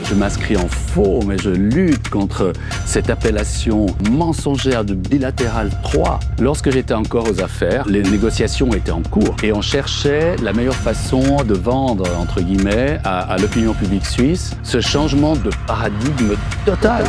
Je m'inscris en faux, mais je lutte contre cette appellation mensongère de bilatéral 3. Lorsque j'étais encore aux affaires, les négociations étaient en cours et on cherchait la meilleure façon de vendre, entre guillemets, à l'opinion publique suisse ce changement de paradigme total.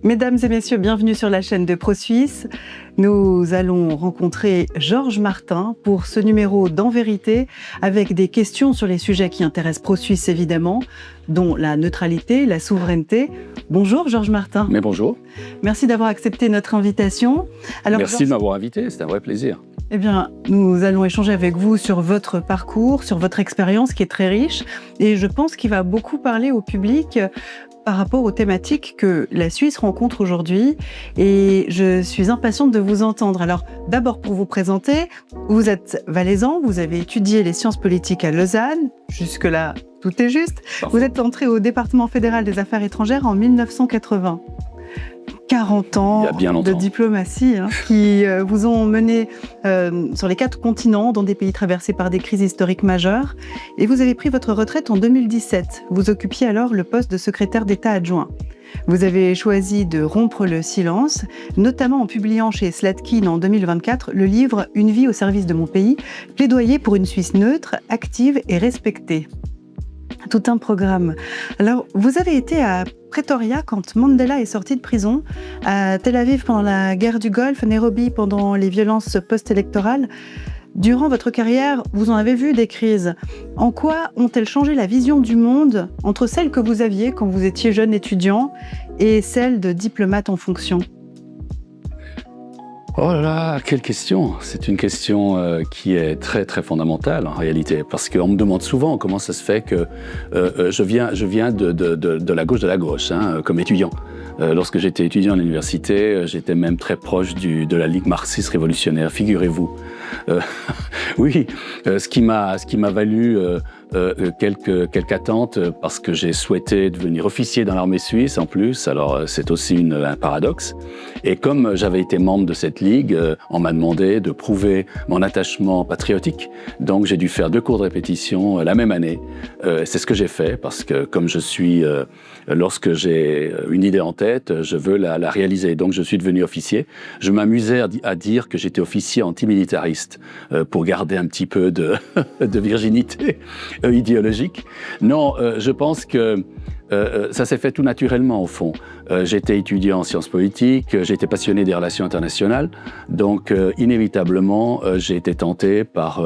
Mesdames et messieurs, bienvenue sur la chaîne de ProSuisse. Nous allons rencontrer Georges Martin pour ce numéro d'En Vérité, avec des questions sur les sujets qui intéressent ProSuisse évidemment, dont la neutralité, la souveraineté. Bonjour Georges Martin. Mais bonjour. Merci d'avoir accepté notre invitation. Alors, merci de m'avoir invité, c'est un vrai plaisir. Eh bien, nous allons échanger avec vous sur votre parcours, sur votre expérience qui est très riche, et je pense qu'il va beaucoup parler au public par rapport aux thématiques que la Suisse rencontre aujourd'hui, et je suis impatiente de vous entendre. Alors, d'abord pour vous présenter, vous êtes valaisan, vous avez étudié les sciences politiques à Lausanne, jusque-là tout est juste. Parfait. Vous êtes entré au département fédéral des affaires étrangères en 1980. 40 ans de diplomatie qui vous ont mené sur les 4 continents, dans des pays traversés par des crises historiques majeures. Et vous avez pris votre retraite en 2017. Vous occupiez alors le poste de secrétaire d'État adjoint. Vous avez choisi de rompre le silence, notamment en publiant chez Slatkin en 2024 le livre « Une vie au service de mon pays », plaidoyer pour une Suisse neutre, active et respectée. Tout un programme. Alors, vous avez été à Pretoria quand Mandela est sorti de prison, à Tel Aviv pendant la guerre du Golfe, à Nairobi pendant les violences post-électorales. Durant votre carrière, vous en avez vu des crises. En quoi ont-elles changé la vision du monde entre celle que vous aviez quand vous étiez jeune étudiant et celle de diplomate en fonction ? Oh là là, quelle question! C'est une question qui est très très fondamentale en réalité, parce qu'on me demande souvent comment ça se fait que je viens de la gauche comme étudiant. Lorsque j'étais étudiant à l'université, j'étais même très proche de la Ligue marxiste révolutionnaire, figurez-vous. Oui, ce qui m'a valu quelques attentes, parce que j'ai souhaité devenir officier dans l'armée suisse en plus, alors c'est aussi un paradoxe. Et comme j'avais été membre de cette ligue, on m'a demandé de prouver mon attachement patriotique, donc j'ai dû faire 2 cours de répétition la même année. C'est ce que j'ai fait, parce que comme je suis, lorsque j'ai une idée en tête, je veux la réaliser, donc je suis devenu officier. Je m'amusais à dire que j'étais officier antimilitariste, pour garder un petit peu de virginité idéologique. Non, je pense que ça s'est fait tout naturellement au fond. J'étais étudiant en sciences politiques, j'étais passionné des relations internationales, donc inévitablement j'ai été tenté par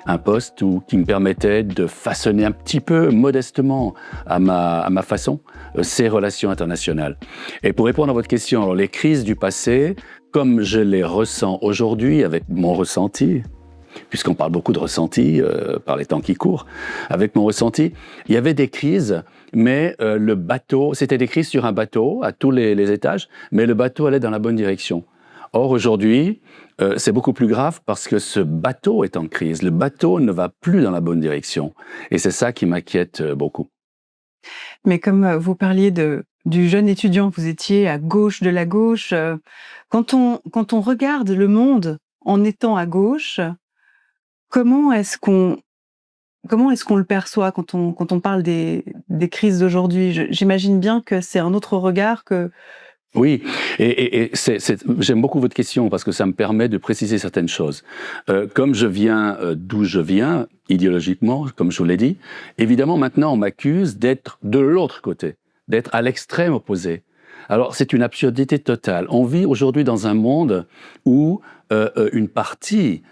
un poste qui me permettait de façonner un petit peu modestement à ma façon ces relations internationales. Et pour répondre à votre question, alors, les crises du passé, comme je les ressens aujourd'hui avec mon ressenti, puisqu'on parle beaucoup de ressenti par les temps qui courent, avec mon ressenti, il y avait des crises, mais le bateau, c'était des crises sur un bateau à tous les étages, mais le bateau allait dans la bonne direction. Or, aujourd'hui, c'est beaucoup plus grave parce que ce bateau est en crise. Le bateau ne va plus dans la bonne direction. Et c'est ça qui m'inquiète beaucoup. Mais comme vous parliez du jeune étudiant, vous étiez à gauche de la gauche. Quand on regarde le monde en étant à gauche, comment est-ce qu'on le perçoit quand on parle des crises d'aujourd'hui ? J'imagine bien que c'est un autre regard que... Oui, et j'aime beaucoup votre question parce que ça me permet de préciser certaines choses. Comme je viens d'où je viens, idéologiquement, comme je vous l'ai dit, évidemment maintenant on m'accuse d'être de l'autre côté, d'être à l'extrême opposé. Alors c'est une absurdité totale. On vit aujourd'hui dans un monde où une partie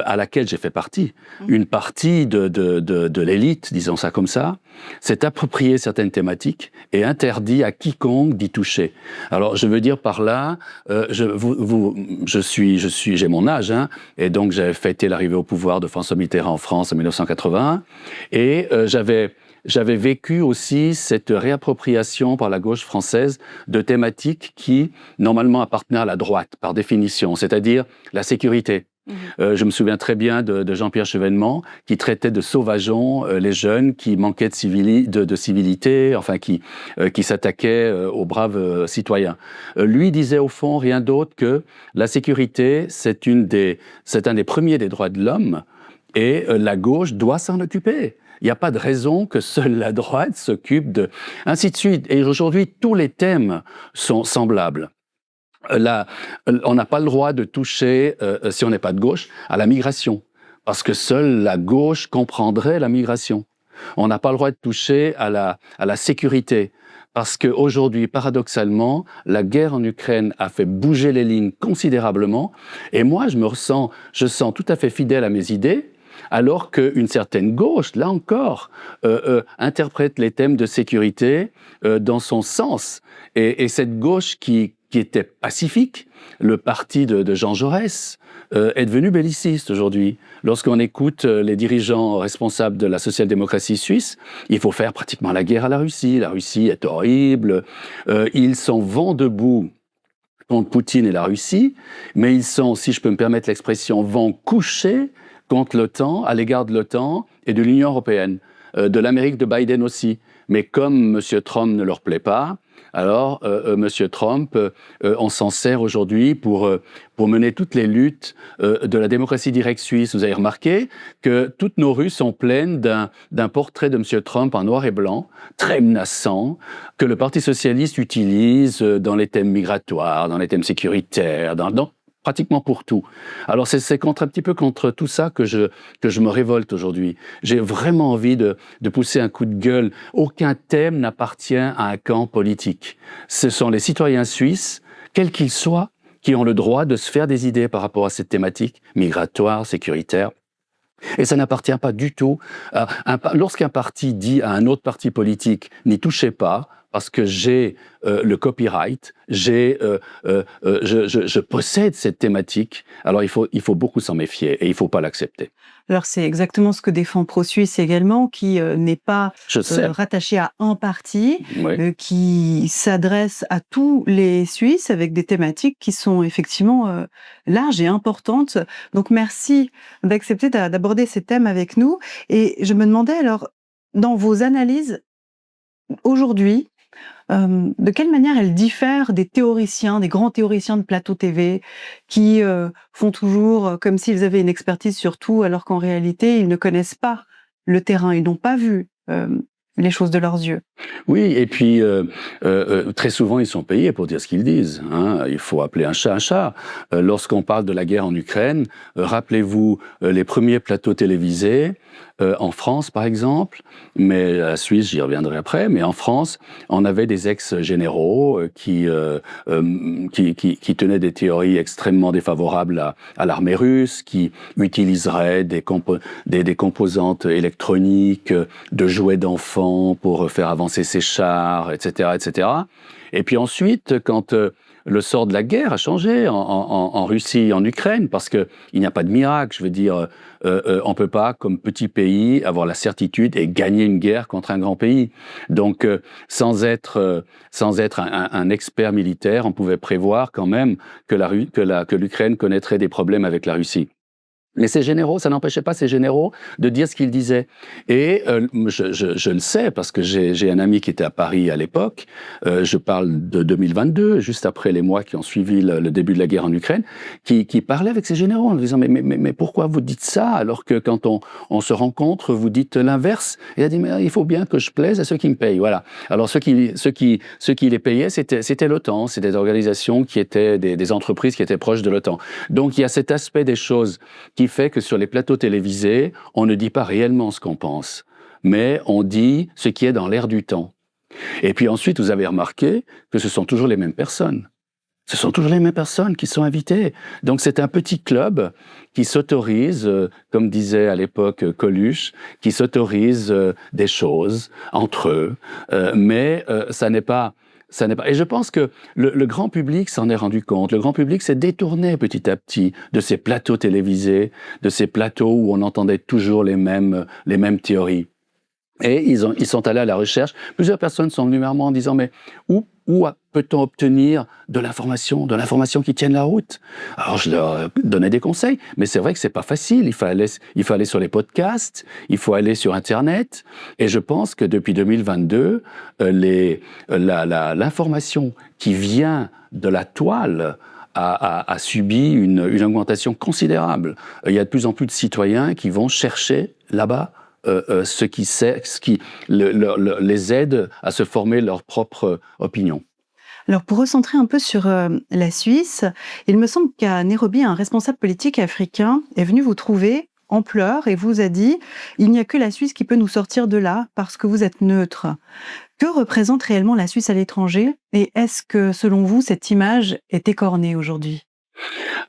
à laquelle j'ai fait partie, une partie de l'élite, disons ça comme ça, s'est approprié certaines thématiques et interdit à quiconque d'y toucher. Alors je veux dire par là, j'ai mon âge, et donc j'avais fêté l'arrivée au pouvoir de François Mitterrand en France en 1981, et j'avais vécu aussi cette réappropriation par la gauche française de thématiques qui, normalement, appartenaient à la droite, par définition, c'est-à-dire la sécurité. Je me souviens très bien de Jean-Pierre Chevènement qui traitait de sauvageons les jeunes qui manquaient de civilité, enfin qui s'attaquaient aux braves citoyens. Lui disait au fond rien d'autre que la sécurité, c'est un des premiers des droits de l'homme. Et la gauche doit s'en occuper. Il n'y a pas de raison que seule la droite s'occupe de... Ainsi de suite. Et aujourd'hui, tous les thèmes sont semblables. Là, on n'a pas le droit de toucher, si on n'est pas de gauche, à la migration. Parce que seule la gauche comprendrait la migration. On n'a pas le droit de toucher à la sécurité. Parce qu'aujourd'hui, paradoxalement, la guerre en Ukraine a fait bouger les lignes considérablement. Et moi, je sens tout à fait fidèle à mes idées, alors qu'une certaine gauche, là encore, interprète les thèmes de sécurité dans son sens. Et cette gauche qui était pacifique, le parti de Jean Jaurès, est devenu belliciste aujourd'hui. Lorsqu'on écoute les dirigeants responsables de la social-démocratie suisse, il faut faire pratiquement la guerre à la Russie. La Russie est horrible. Ils sont vent debout contre Poutine et la Russie, mais ils sont, si je peux me permettre l'expression, vent couché contre l'OTAN, à l'égard de l'OTAN et de l'Union européenne, de l'Amérique de Biden aussi. Mais comme M. Trump ne leur plaît pas, alors M. Trump, on s'en sert aujourd'hui pour mener toutes les luttes de la démocratie directe suisse. Vous avez remarqué que toutes nos rues sont pleines d'un portrait de M. Trump en noir et blanc, très menaçant, que le Parti socialiste utilise dans les thèmes migratoires, dans les thèmes sécuritaires, dans pratiquement pour tout. Alors c'est un petit peu contre tout ça que je me révolte aujourd'hui. J'ai vraiment envie de pousser un coup de gueule. Aucun thème n'appartient à un camp politique. Ce sont les citoyens suisses, quels qu'ils soient, qui ont le droit de se faire des idées par rapport à cette thématique migratoire, sécuritaire. Et ça n'appartient pas du tout lorsqu'un parti dit à un autre parti politique « n'y touchez pas », parce que j'ai le copyright, je possède cette thématique, alors il faut beaucoup s'en méfier et il ne faut pas l'accepter. Alors c'est exactement ce que défend ProSuisse également, qui n'est pas rattaché à un parti, oui. Qui s'adresse à tous les Suisses avec des thématiques qui sont effectivement larges et importantes. Donc merci d'accepter d'aborder ces thèmes avec nous. Et je me demandais alors, dans vos analyses aujourd'hui, de quelle manière elles diffèrent des théoriciens, des grands théoriciens de plateau TV, qui font toujours comme s'ils avaient une expertise sur tout, alors qu'en réalité, ils ne connaissent pas le terrain, ils n'ont pas vu les choses de leurs yeux. Oui, et puis très souvent, ils sont payés pour dire ce qu'ils disent. Hein. Il faut appeler un chat un chat. Lorsqu'on parle de la guerre en Ukraine, rappelez-vous les premiers plateaux télévisés, en France, par exemple, mais à la Suisse, j'y reviendrai après, mais en France, on avait des ex-généraux qui tenaient des théories extrêmement défavorables à l'armée russe, qui utiliseraient des composantes électroniques, de jouets d'enfants pour faire avancer ses chars, etc., etc. Et puis ensuite, quand le sort de la guerre a changé en Russie, en Ukraine, parce qu'il n'y a pas de miracle. Je veux dire, on ne peut pas, comme petit pays, avoir la certitude et gagner une guerre contre un grand pays. Donc, sans être un expert militaire, on pouvait prévoir quand même que l'Ukraine connaîtrait des problèmes avec la Russie. Mais ces généraux, ça n'empêchait pas ces généraux de dire ce qu'ils disaient. Et je le sais, parce que j'ai un ami qui était à Paris à l'époque, je parle de 2022, juste après les mois qui ont suivi le début de la guerre en Ukraine, qui parlait avec ces généraux en disant « mais pourquoi vous dites ça alors que quand on se rencontre, vous dites l'inverse ?» Il a dit « mais il faut bien que je plaise à ceux qui me payent. » Voilà. Alors ceux qui les payaient, c'était l'OTAN, c'était des organisations qui étaient des entreprises qui étaient proches de l'OTAN. Donc il y a cet aspect des choses qui fait que sur les plateaux télévisés, on ne dit pas réellement ce qu'on pense, mais on dit ce qui est dans l'air du temps. Et puis ensuite, vous avez remarqué que ce sont toujours les mêmes personnes. Ce sont toujours les mêmes personnes qui sont invitées. Donc c'est un petit club qui s'autorise, comme disait à l'époque Coluche, qui s'autorise des choses entre eux, mais ça n'est pas... Et je pense que le grand public s'en est rendu compte. Le grand public s'est détourné petit à petit de ces plateaux télévisés, de ces plateaux où on entendait toujours les mêmes théories. Et ils sont allés à la recherche. Plusieurs personnes sont venues vers moi en disant « mais où peut-on obtenir de l'information qui tienne la route ?» Alors je leur donnais des conseils, mais c'est vrai que c'est pas facile. Il faut aller sur les podcasts, il faut aller sur Internet. Et je pense que depuis 2022, l'information qui vient de la toile a subi une augmentation considérable. Il y a de plus en plus de citoyens qui vont chercher là-bas ce qui les aide à se former leur propre opinion. Alors, pour recentrer un peu sur la Suisse, il me semble qu'à Nairobi, un responsable politique africain est venu vous trouver en pleurs et vous a dit « Il n'y a que la Suisse qui peut nous sortir de là parce que vous êtes neutre ». Que représente réellement la Suisse à l'étranger et est-ce que, selon vous, cette image est écornée aujourd'hui?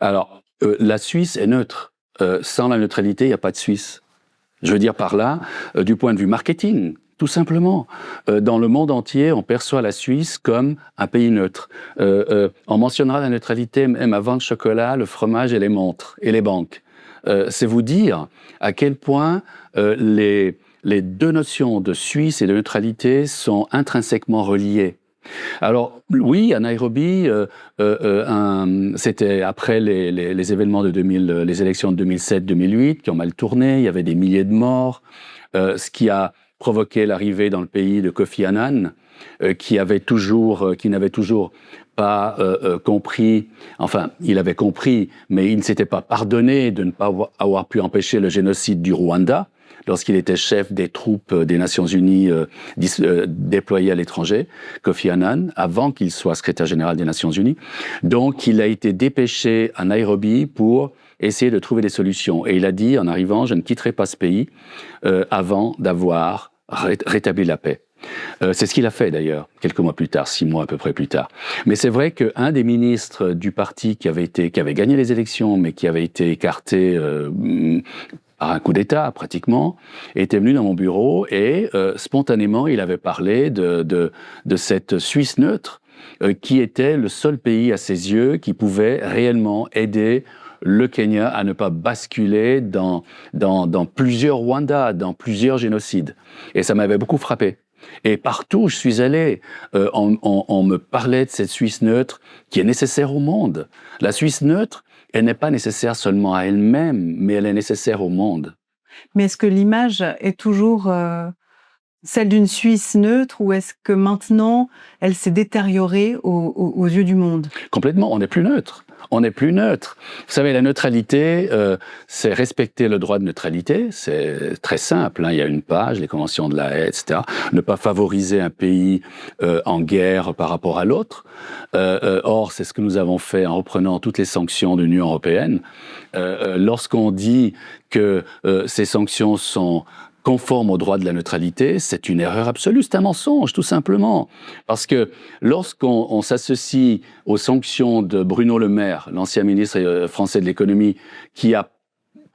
Alors, la Suisse est neutre. Sans la neutralité, il n'y a pas de Suisse. Je veux dire par là, du point de vue marketing, tout simplement. Dans le monde entier, on perçoit la Suisse comme un pays neutre. On mentionnera la neutralité même avant le chocolat, le fromage et les montres et les banques. C'est vous dire à quel point les deux notions de Suisse et de neutralité sont intrinsèquement reliées. Alors oui, à Nairobi, c'était après les événements de les élections de 2007-2008 qui ont mal tourné, il y avait des milliers de morts, ce qui a provoqué l'arrivée dans le pays de Kofi Annan, qui n'avait toujours pas compris, enfin, il avait compris, mais il ne s'était pas pardonné de ne pas avoir pu empêcher le génocide du Rwanda, lorsqu'il était chef des troupes des Nations Unies déployées à l'étranger, Kofi Annan, avant qu'il soit secrétaire général des Nations Unies. Donc, il a été dépêché à Nairobi pour essayer de trouver des solutions. Et il a dit, en arrivant, je ne quitterai pas ce pays avant d'avoir rétabli la paix. C'est ce qu'il a fait d'ailleurs, quelques mois plus tard, 6 mois à peu près plus tard. Mais c'est vrai qu'un des ministres du parti qui avait gagné les élections, mais qui avait été écarté par un coup d'État pratiquement, était venu dans mon bureau et spontanément il avait parlé de cette Suisse neutre qui était le seul pays à ses yeux qui pouvait réellement aider le Kenya à ne pas basculer dans plusieurs Rwanda, dans plusieurs génocides. Et ça m'avait beaucoup frappé. Et partout où je suis allé, on me parlait de cette Suisse neutre qui est nécessaire au monde. La Suisse neutre, elle n'est pas nécessaire seulement à elle-même, mais elle est nécessaire au monde. Mais est-ce que l'image est toujours celle d'une Suisse neutre ou est-ce que maintenant, elle s'est détériorée aux yeux du monde? Complètement, on n'est plus neutre. On n'est plus neutre. Vous savez, la neutralité, c'est respecter le droit de neutralité. C'est très simple, hein. Il y a une page, les conventions de La Haye, etc. Ne pas favoriser un pays en guerre par rapport à l'autre. Or, c'est ce que nous avons fait en reprenant toutes les sanctions de l'Union européenne. Lorsqu'on dit que ces sanctions sont conforme au droit de la neutralité, c'est une erreur absolue, c'est un mensonge, tout simplement. Parce que lorsqu'on s'associe aux sanctions de Bruno Le Maire, l'ancien ministre français de l'économie, qui a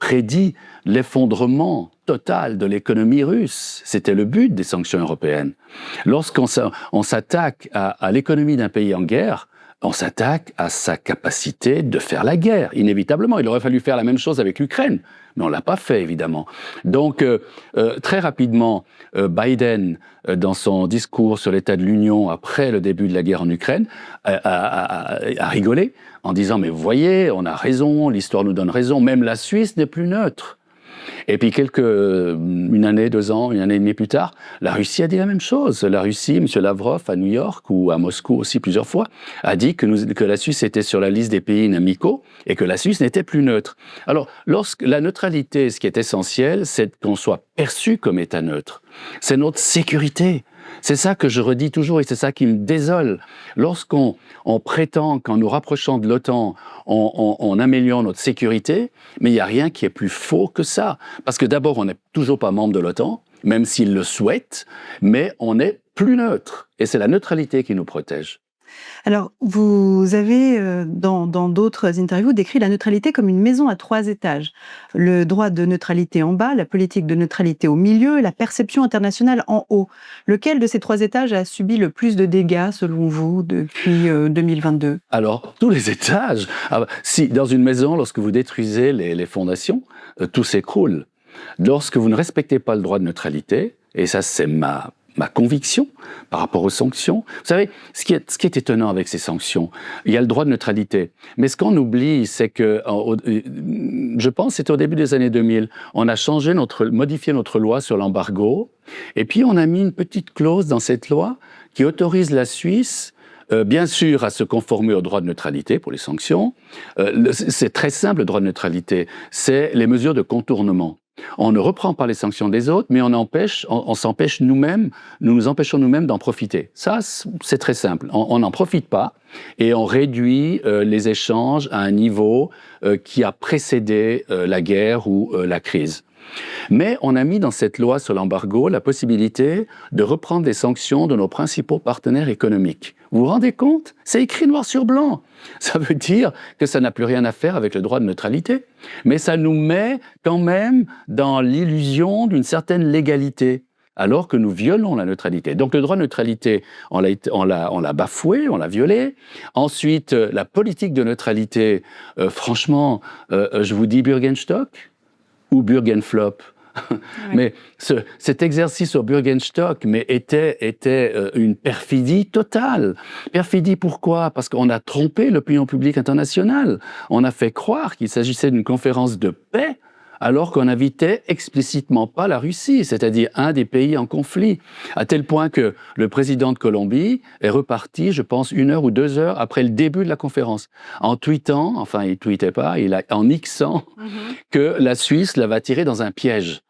prédit l'effondrement total de l'économie russe, c'était le but des sanctions européennes. Lorsqu'on s'attaque à l'économie d'un pays en guerre, on s'attaque à sa capacité de faire la guerre, inévitablement. Il aurait fallu faire la même chose avec l'Ukraine, mais on ne l'a pas fait, évidemment. Donc, très rapidement, Biden, dans son discours sur l'état de l'Union après le début de la guerre en Ukraine, a rigolé en disant « Mais vous voyez, on a raison, l'histoire nous donne raison, même la Suisse n'est plus neutre ». Et puis une année, 2 ans, une année et demie plus tard, la Russie a dit la même chose. La Russie, M. Lavrov, à New York ou à Moscou aussi plusieurs fois, a dit que la Suisse était sur la liste des pays inamicaux et que la Suisse n'était plus neutre. Alors, la neutralité, ce qui est essentiel, c'est qu'on soit perçu comme État neutre. C'est notre sécurité. C'est ça que je redis toujours et c'est ça qui me désole. Lorsqu'on prétend qu'en nous rapprochant de l'OTAN, on améliore notre sécurité, mais il n'y a rien qui est plus faux que ça. Parce que d'abord, on n'est toujours pas membre de l'OTAN, même s'ils le souhaitent, mais on n'est plus neutre. Et c'est la neutralité qui nous protège. Alors, vous avez, dans d'autres interviews, décrit la neutralité comme une maison à 3 étages. Le droit de neutralité en bas, la politique de neutralité au milieu, la perception internationale en haut. Lequel de ces 3 étages a subi le plus de dégâts, selon vous, depuis 2022 ? Alors, tous les étages. Si, dans une maison, lorsque vous détruisez les fondations, tout s'écroule. Lorsque vous ne respectez pas le droit de neutralité, et ça c'est ma conviction par rapport aux sanctions. Vous savez, ce qui est étonnant avec ces sanctions, il y a le droit de neutralité. Mais ce qu'on oublie, c'est que, je pense, c'était au début des années 2000, on a modifié notre loi sur l'embargo, et puis on a mis une petite clause dans cette loi qui autorise la Suisse Bien sûr, à se conformer au droit de neutralité pour les sanctions. C'est très simple, le droit de neutralité. C'est les mesures de contournement. On ne reprend pas les sanctions des autres, mais on s'empêche nous-mêmes, nous nous empêchons nous-mêmes d'en profiter. Ça, c'est très simple. On n'en profite pas et on réduit les échanges à un niveau qui a précédé la guerre ou la crise. Mais on a mis dans cette loi sur l'embargo la possibilité de reprendre des sanctions de nos principaux partenaires économiques. Vous vous rendez compte? C'est écrit noir sur blanc. Ça veut dire que ça n'a plus rien à faire avec le droit de neutralité. Mais ça nous met quand même dans l'illusion d'une certaine légalité, alors que nous violons la neutralité. Donc le droit de neutralité, on l'a bafoué, on l'a violé. Ensuite, la politique de neutralité, franchement, je vous dis Bürgenstock ou Bürgenflop. Ouais. Mais cet exercice au Bürgenstock était une perfidie totale. Perfidie pourquoi? Parce qu'on a trompé l'opinion publique internationale. On a fait croire qu'il s'agissait d'une conférence de paix alors qu'on n'invitait explicitement pas la Russie, c'est-à-dire un des pays en conflit, à tel point que le président de Colombie est reparti, je pense, 1 heure ou 2 heures après le début de la conférence, en tweetant, enfin il tweetait pas, en xant que la Suisse l'avait tiré dans un piège,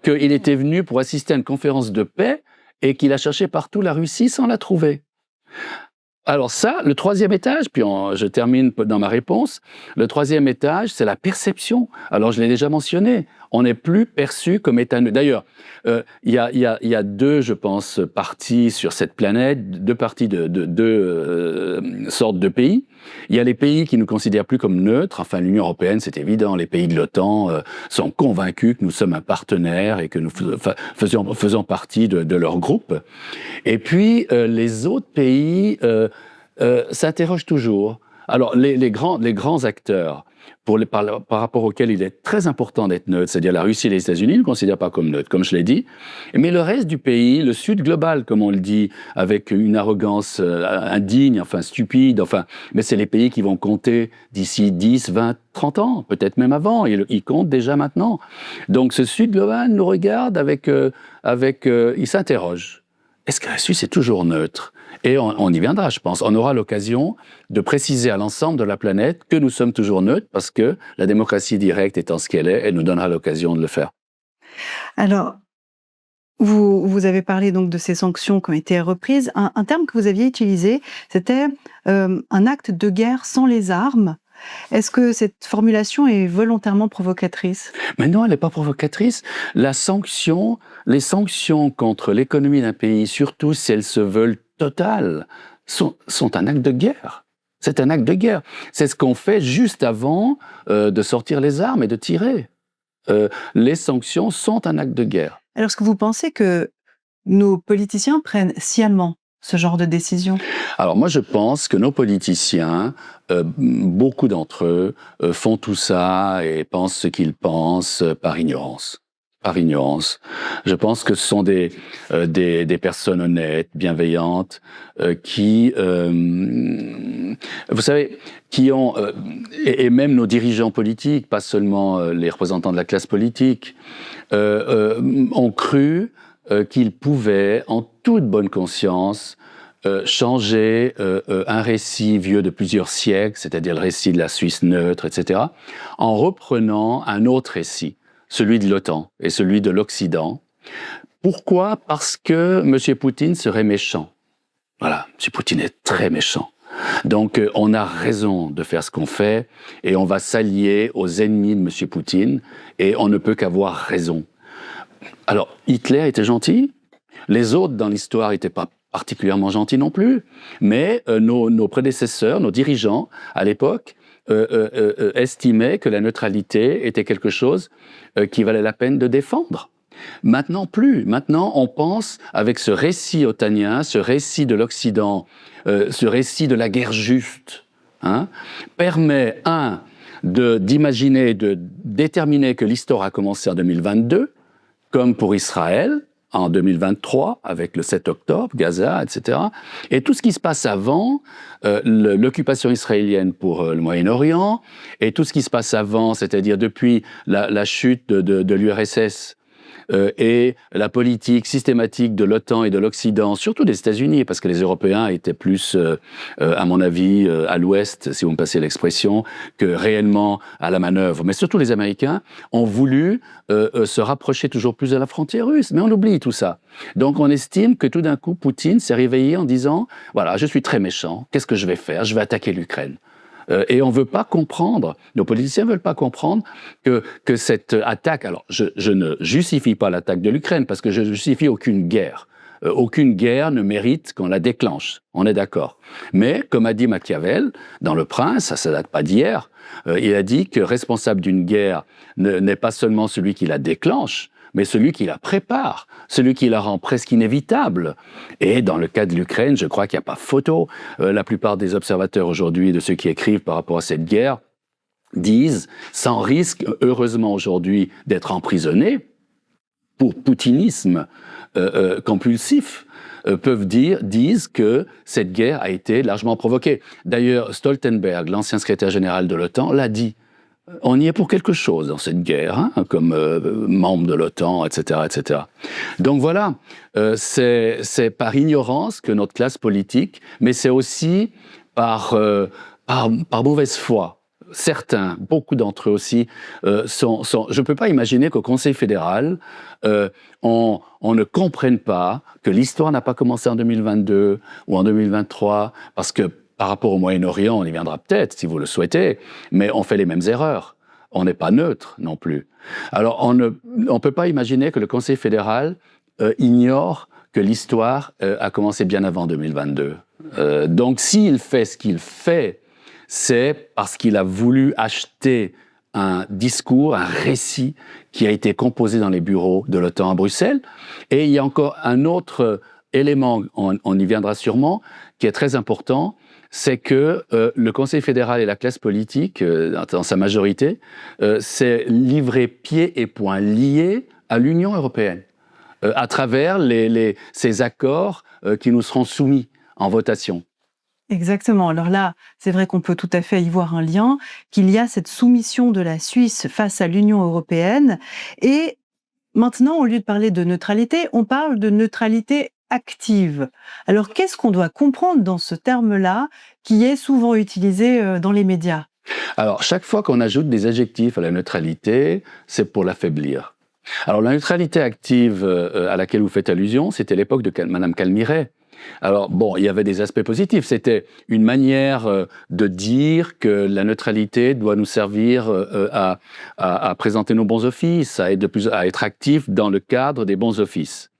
qu'il était venu pour assister à une conférence de paix et qu'il a cherché partout la Russie sans la trouver. Alors ça, le troisième étage, puis je termine dans ma réponse, le troisième étage, c'est la perception. Alors je l'ai déjà mentionné, on n'est plus perçu comme état neutre. D'ailleurs, il y a deux, je pense, parties sur cette planète, deux parties de deux sortes de pays. Il y a les pays qui nous considèrent plus comme neutres, enfin l'Union européenne, c'est évident, les pays de l'OTAN sont convaincus que nous sommes un partenaire et que nous faisons partie de leur groupe. Et puis les autres pays s'interrogent toujours. Alors les grands acteurs, par rapport auxquels il est très important d'être neutre, c'est-à-dire la Russie et les États-Unis, ne le considèrent pas comme neutre, comme je l'ai dit. Mais le reste du pays, le Sud global, comme on le dit, avec une arrogance indigne, enfin stupide, mais c'est les pays qui vont compter d'ici 10, 20, 30 ans, peut-être même avant. Ils comptent déjà maintenant. Donc ce Sud global nous regarde il s'interroge. Est-ce que la Suisse est toujours neutre? Et on y viendra, je pense. On aura l'occasion de préciser à l'ensemble de la planète que nous sommes toujours neutres parce que la démocratie directe étant ce qu'elle est, elle nous donnera l'occasion de le faire. Alors, vous avez parlé donc de ces sanctions qui ont été reprises. Un terme que vous aviez utilisé, c'était un acte de guerre sans les armes. Est-ce que cette formulation est volontairement provocatrice? Mais non, elle n'est pas provocatrice. Les sanctions contre l'économie d'un pays, surtout si elles se veulent totales, sont un acte de guerre. C'est un acte de guerre. C'est ce qu'on fait juste avant de sortir les armes et de tirer. Les sanctions sont un acte de guerre. Alors, est-ce que vous pensez que nos politiciens prennent sciemment ce genre de décision? Alors moi, je pense que nos politiciens, beaucoup d'entre eux, font tout ça et pensent ce qu'ils pensent par ignorance. Par ignorance. Je pense que ce sont des personnes honnêtes, bienveillantes, qui, vous savez, qui ont, et même nos dirigeants politiques, pas seulement les représentants de la classe politique, ont cru qu'ils pouvaient, en toute bonne conscience, changer un récit vieux de plusieurs siècles, c'est-à-dire le récit de la Suisse neutre, etc., en reprenant un autre récit, celui de l'OTAN et celui de l'Occident. Pourquoi? Parce que M. Poutine serait méchant. Voilà, M. Poutine est très méchant. Donc on a raison de faire ce qu'on fait et on va s'allier aux ennemis de M. Poutine et on ne peut qu'avoir raison. Alors, Hitler était gentil, les autres dans l'histoire n'étaient pas particulièrement gentils non plus, mais nos prédécesseurs, nos dirigeants, à l'époque, estimaient que la neutralité était quelque chose qui valait la peine de défendre. Maintenant, plus. Maintenant, on pense, avec ce récit otanien, ce récit de l'Occident, ce récit de la guerre juste, permet, d'imaginer, de déterminer que l'histoire a commencé en 2022, comme pour Israël, en 2023, avec le 7 octobre, Gaza, etc. Et tout ce qui se passe avant, l'occupation israélienne pour le Moyen-Orient, et tout ce qui se passe avant, c'est-à-dire depuis la chute de l'URSS et la politique systématique de l'OTAN et de l'Occident, surtout des États-Unis, parce que les Européens étaient plus, à mon avis, à l'ouest, si vous me passez l'expression, que réellement à la manœuvre. Mais surtout les Américains ont voulu se rapprocher toujours plus de la frontière russe. Mais on oublie tout ça. Donc on estime que tout d'un coup, Poutine s'est réveillé en disant « Voilà, je suis très méchant, qu'est-ce que je vais faire? Je vais attaquer l'Ukraine ». Et on ne veut pas comprendre, nos politiciens ne veulent pas comprendre que cette attaque, alors je ne justifie pas l'attaque de l'Ukraine parce que je ne justifie aucune guerre. Aucune guerre ne mérite qu'on la déclenche, on est d'accord. Mais, comme a dit Machiavel, dans Le Prince, ça ne date pas d'hier, il a dit que responsable d'une guerre n'est pas seulement celui qui la déclenche, mais celui qui la prépare, celui qui la rend presque inévitable. Et dans le cas de l'Ukraine, je crois qu'il n'y a pas photo. La plupart des observateurs aujourd'hui, de ceux qui écrivent par rapport à cette guerre, disent, sans risque, heureusement aujourd'hui, d'être emprisonnés, pour poutinisme compulsif, disent que cette guerre a été largement provoquée. D'ailleurs, Stoltenberg, l'ancien secrétaire général de l'OTAN, l'a dit. On y est pour quelque chose dans cette guerre, hein, comme membre de l'OTAN, etc., etc. Donc voilà, c'est par ignorance que notre classe politique, mais c'est aussi par mauvaise foi. Certains, beaucoup d'entre eux aussi, je ne peux pas imaginer qu'au Conseil fédéral, on ne comprenne pas que l'histoire n'a pas commencé en 2022 ou en 2023, parce que par rapport au Moyen-Orient, on y viendra peut-être, si vous le souhaitez, mais on fait les mêmes erreurs. On n'est pas neutre non plus. Alors, on ne peut pas imaginer que le Conseil fédéral ignore que l'histoire a commencé bien avant 2022. Donc, s'il fait ce qu'il fait, c'est parce qu'il a voulu acheter un discours, un récit qui a été composé dans les bureaux de l'OTAN à Bruxelles. Et il y a encore un autre élément, on y viendra sûrement, qui est très important, c'est que le Conseil fédéral et la classe politique, dans sa majorité, s'est livré pieds et poings liés à l'Union européenne, à travers ces accords qui nous seront soumis en votation. Exactement. Alors là, c'est vrai qu'on peut tout à fait y voir un lien, qu'il y a cette soumission de la Suisse face à l'Union européenne. Et maintenant, au lieu de parler de neutralité, on parle de neutralité active. Alors, qu'est-ce qu'on doit comprendre dans ce terme-là, qui est souvent utilisé dans les médias? Alors, chaque fois qu'on ajoute des adjectifs à la neutralité, c'est pour l'affaiblir. Alors, la neutralité active à laquelle vous faites allusion, c'était l'époque de Madame Calmiret. Alors, bon, il y avait des aspects positifs. C'était une manière de dire que la neutralité doit nous servir à présenter nos bons offices, à être actifs dans le cadre des bons offices.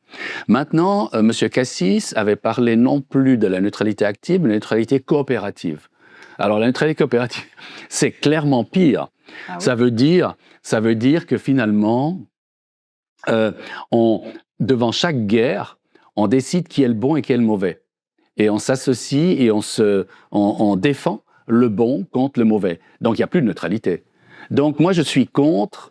Maintenant, M. Cassis avait parlé non plus de la neutralité active, mais de la neutralité coopérative. Alors, la neutralité coopérative, c'est clairement pire. Ah oui. Ça veut dire que finalement, devant chaque guerre, on décide qui est le bon et qui est le mauvais. Et on s'associe et on défend le bon contre le mauvais. Donc, il n'y a plus de neutralité. Donc, moi, je suis contre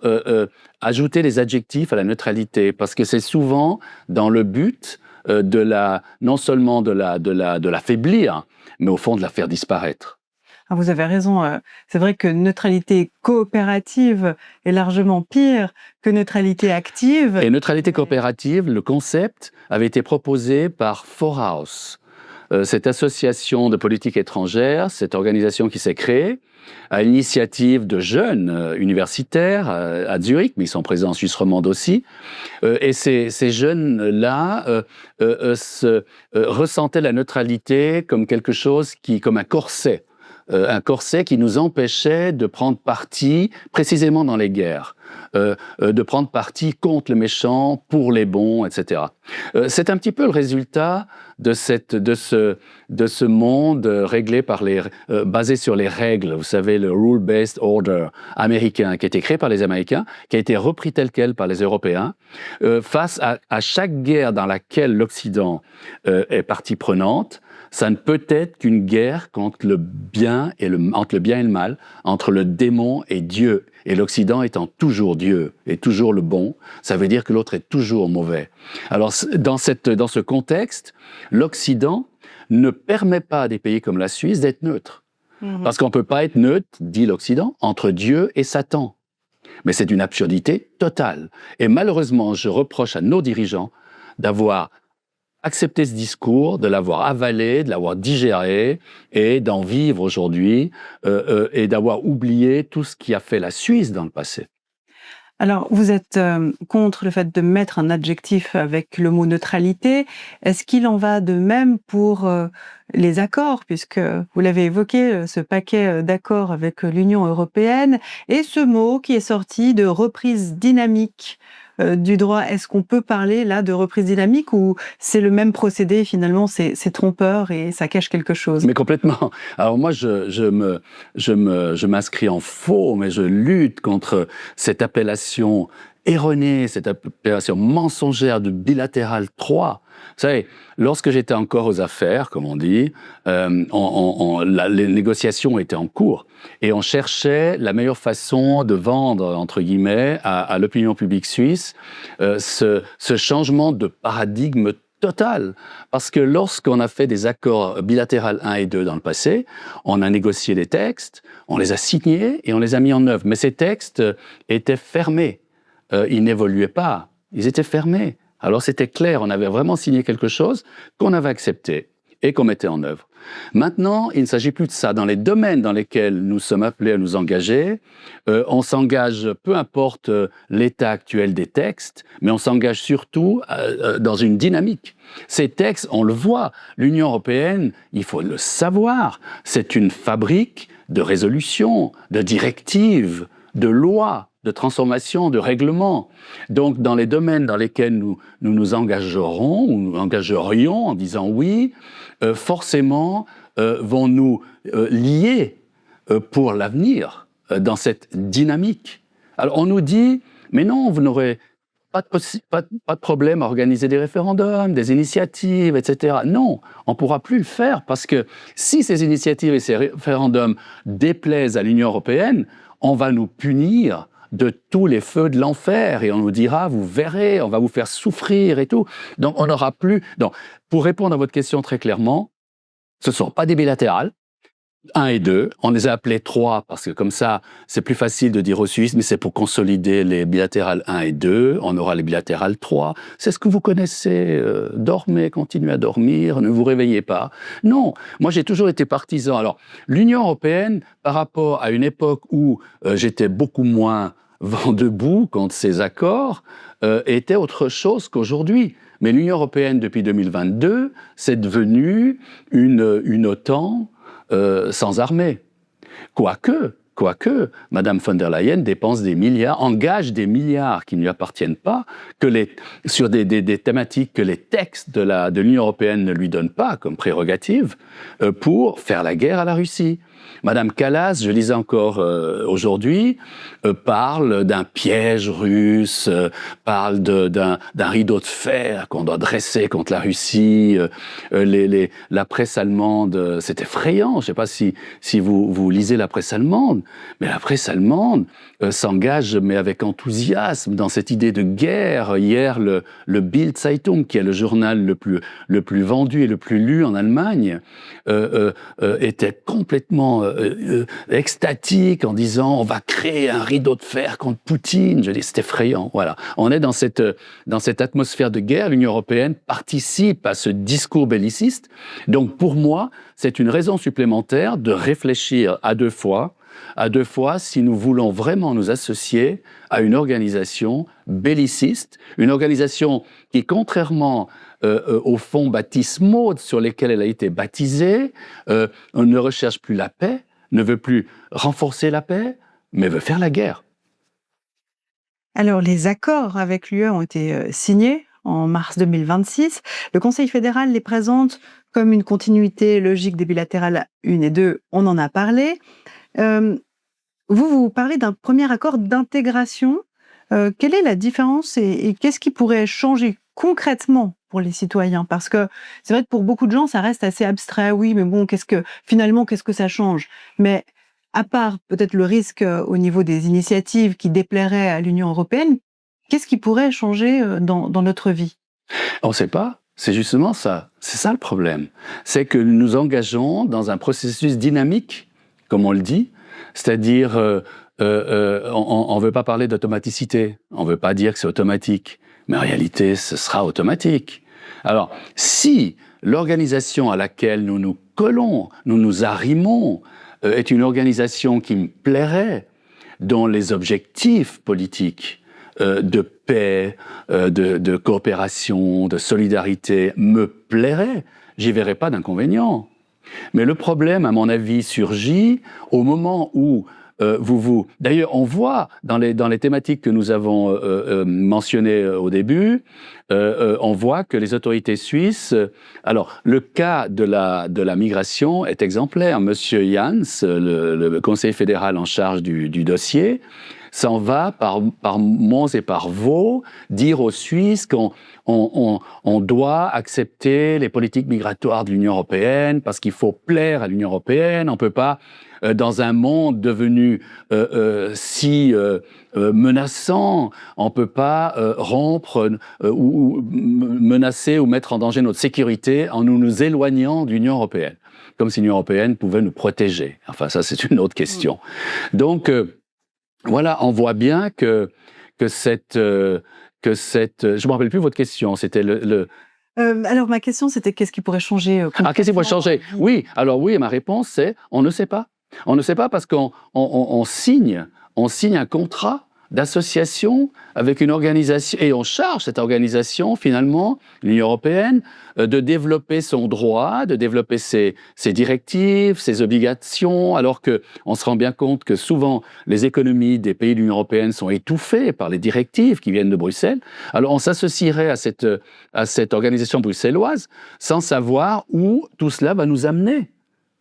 ajouter des adjectifs à la neutralité, parce que c'est souvent dans le but non seulement de l'affaiblir, mais au fond de la faire disparaître. Ah, vous avez raison, c'est vrai que neutralité coopérative est largement pire que neutralité active. Et neutralité coopérative, le concept avait été proposé par Forhaus, cette association de politique étrangère, cette organisation qui s'est créée à l'initiative de jeunes universitaires à Zurich, mais ils sont présents en Suisse romande aussi. Et ces jeunes-là ressentaient la neutralité comme quelque chose comme un corset qui nous empêchait de prendre parti précisément dans les guerres, de prendre parti contre le méchant, pour les bons, etc. C'est un petit peu le résultat de ce monde réglé basé sur les règles, vous savez, le rule-based order américain, qui a été créé par les Américains, qui a été repris tel quel par les Européens, face à chaque guerre dans laquelle l'Occident est partie prenante. Ça ne peut être qu'une guerre entre le bien et le mal, entre le démon et Dieu. Et l'Occident étant toujours Dieu et toujours le bon, ça veut dire que l'autre est toujours mauvais. Alors, dans ce contexte, l'Occident ne permet pas à des pays comme la Suisse d'être neutres. Parce qu'on ne peut pas être neutre, dit l'Occident, entre Dieu et Satan. Mais c'est d'une absurdité totale. Et malheureusement, je reproche à nos dirigeants d'avoir accepté ce discours, de l'avoir avalé, de l'avoir digéré et d'en vivre aujourd'hui et d'avoir oublié tout ce qui a fait la Suisse dans le passé. Alors, vous êtes contre le fait de mettre un adjectif avec le mot neutralité. Est-ce qu'il en va de même pour les accords, puisque vous l'avez évoqué, ce paquet d'accords avec l'Union européenne, et ce mot qui est sorti de reprise dynamique du droit? Est-ce qu'on peut parler là de reprise dynamique ou c'est le même procédé finalement, c'est trompeur et ça cache quelque chose? Mais complètement. Alors moi, je m'inscris en faux, mais je lutte contre cette appellation erronée, cette appellation mensongère de bilatéral 3. Vous savez, lorsque j'étais encore aux affaires, comme on dit, les négociations étaient en cours et on cherchait la meilleure façon de vendre, entre guillemets, à l'opinion publique suisse ce changement de paradigme total. Parce que lorsqu'on a fait des accords bilatéraux 1 et 2 dans le passé, on a négocié des textes, on les a signés et on les a mis en œuvre. Mais ces textes étaient fermés. Ils n'évoluaient pas. Ils étaient fermés. Alors c'était clair, on avait vraiment signé quelque chose qu'on avait accepté et qu'on mettait en œuvre. Maintenant, il ne s'agit plus de ça. Dans les domaines dans lesquels nous sommes appelés à nous engager, on s'engage, peu importe l'état actuel des textes, mais on s'engage surtout dans une dynamique. Ces textes, on le voit, l'Union européenne, il faut le savoir, c'est une fabrique de résolutions, de directives, de lois, de transformation, de règlements. Donc, dans les domaines dans lesquels nous engagerons, ou nous engagerions en disant oui, forcément vont nous lier pour l'avenir dans cette dynamique. Alors, on nous dit, mais non, vous n'aurez pas de problème à organiser des référendums, des initiatives, etc. Non, on ne pourra plus le faire parce que si ces initiatives et ces référendums déplaisent à l'Union européenne, on va nous punir de tous les feux de l'enfer et on nous dira, vous verrez, on va vous faire souffrir et tout. Donc, on n'aura plus... Donc, pour répondre à votre question très clairement, ce ne sont pas des bilatérales, 1 et 2, on les a appelés 3 parce que comme ça, c'est plus facile de dire aux Suisses, mais c'est pour consolider les bilatérales 1 et 2, on aura les bilatérales 3. C'est ce que vous connaissez, dormez, continuez à dormir, ne vous réveillez pas. Non, moi j'ai toujours été partisan. Alors, l'Union européenne, par rapport à une époque où j'étais beaucoup moins vent debout contre ces accords, était autre chose qu'aujourd'hui. Mais l'Union européenne, depuis 2022, c'est devenu une OTAN sans armée. Quoique, Madame von der Leyen dépense des milliards, engage des milliards qui ne lui appartiennent pas, sur des thématiques que les textes de l'Union européenne ne lui donnent pas comme prérogative, pour faire la guerre à la Russie. Madame Kallas, je lisais encore aujourd'hui, parle d'un piège russe, parle d'un rideau de fer qu'on doit dresser contre la Russie. La presse allemande, c'est effrayant. Je ne sais pas si vous lisez la presse allemande, mais la presse allemande s'engage, mais avec enthousiasme, dans cette idée de guerre. Hier, le Bild Zeitung, qui est le journal le plus vendu et le plus lu en Allemagne, était complètement extatique en disant on va créer un rideau de fer contre Poutine. Je dis c'est effrayant. Voilà, on est dans cette atmosphère de guerre. L'Union européenne participe à ce discours belliciste. Donc pour moi, c'est une raison supplémentaire de réfléchir à deux fois si nous voulons vraiment nous associer à une organisation belliciste, une organisation qui, contrairement aux fonds baptismaux sur lesquels elle a été baptisée, ne recherche plus la paix, ne veut plus renforcer la paix, mais veut faire la guerre. Alors, les accords avec l'UE ont été signés en mars 2026. Le Conseil fédéral les présente comme une continuité logique des bilatérales 1 et 2. On en a parlé. Vous parlez d'un premier accord d'intégration. Quelle est la différence et qu'est-ce qui pourrait changer concrètement pour les citoyens? Parce que c'est vrai que pour beaucoup de gens, ça reste assez abstrait. Oui, mais bon, qu'est-ce que ça change? Mais à part peut-être le risque au niveau des initiatives qui déplairaient à l'Union européenne, qu'est-ce qui pourrait changer dans notre vie? On ne sait pas. C'est justement ça. C'est ça le problème. C'est que nous nous engageons dans un processus dynamique, comme on le dit, c'est-à-dire on ne veut pas parler d'automaticité, on ne veut pas dire que c'est automatique, mais en réalité, ce sera automatique. Alors, si l'organisation à laquelle nous nous collons, nous nous arrimons, est une organisation qui me plairait, dont les objectifs politiques de paix, de coopération, de solidarité me plairaient, j'y verrais pas d'inconvénient. Mais le problème, à mon avis, surgit au moment où D'ailleurs, on voit dans les thématiques que nous avons mentionnées au début, on voit que les autorités suisses... alors, le cas de la migration est exemplaire. Monsieur Jans, le conseiller fédéral en charge du dossier, s'en va par monts et par vaux dire aux Suisses qu'on doit accepter les politiques migratoires de l'Union européenne parce qu'il faut plaire à l'Union européenne. On peut pas, dans un monde devenu si menaçant, on peut pas rompre ou menacer ou mettre en danger notre sécurité en nous éloignant de l'Union européenne, comme si l'Union européenne pouvait nous protéger. Enfin, ça, c'est une autre question. Donc, voilà, on voit bien que cette, je me rappelle plus votre question, c'était alors ma question c'était qu'est-ce qui pourrait changer qu'est-ce qui pourrait changer? Oui, alors oui, ma réponse c'est on ne sait pas. On ne sait pas parce qu'on signe un contrat d'association avec une organisation et on charge cette organisation finalement, l'Union européenne, de développer son droit, de développer ses directives, ses obligations, alors que on se rend bien compte que souvent les économies des pays de l'Union européenne sont étouffées par les directives qui viennent de Bruxelles. Alors on s'associerait à cette organisation bruxelloise sans savoir où tout cela va nous amener.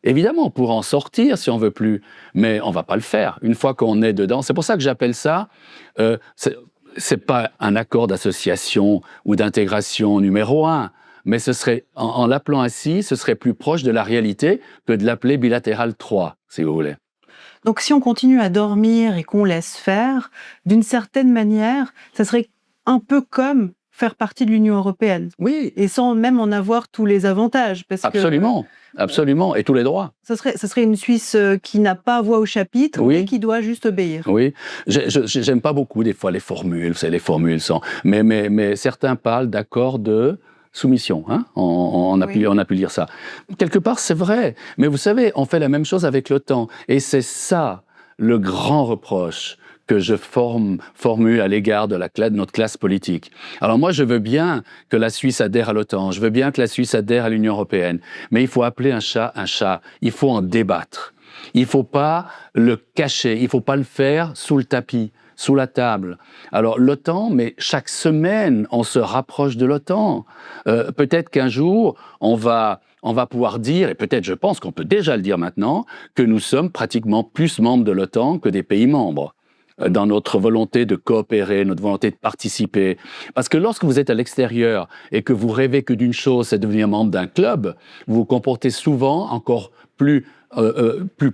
Évidemment, on pourra en sortir si on veut plus, mais on va pas le faire. Une fois qu'on est dedans, c'est pour ça que j'appelle ça, c'est pas un accord d'association ou d'intégration numéro 1, mais ce serait, en l'appelant ainsi, ce serait plus proche de la réalité que de l'appeler bilatéral 3, si vous voulez. Donc si on continue à dormir et qu'on laisse faire, d'une certaine manière, ça serait un peu comme faire partie de l'Union européenne. Oui. Et sans même en avoir tous les avantages. Parce absolument, absolument, et tous les droits. Ça serait une Suisse qui n'a pas voix au chapitre, oui. Et qui doit juste obéir. Oui, j'aime pas beaucoup des fois les formules, vous savez, les formules sont... Mais certains parlent d'accord de soumission, hein? On a pu lire ça. Quelque part, c'est vrai, mais vous savez, on fait la même chose avec l'OTAN, et c'est ça le grand reproche que je formule à l'égard de notre classe politique. Alors moi, je veux bien que la Suisse adhère à l'OTAN, je veux bien que la Suisse adhère à l'Union européenne, mais il faut appeler un chat, il faut en débattre. Il ne faut pas le cacher, il ne faut pas le faire sous le tapis, sous la table. Alors l'OTAN, mais chaque semaine, on se rapproche de l'OTAN. Peut-être qu'un jour, on va pouvoir dire, et peut-être je pense qu'on peut déjà le dire maintenant, que nous sommes pratiquement plus membres de l'OTAN que des pays membres, dans notre volonté de coopérer, notre volonté de participer. Parce que lorsque vous êtes à l'extérieur et que vous rêvez que d'une chose, c'est devenir membre d'un club, vous vous comportez souvent encore plus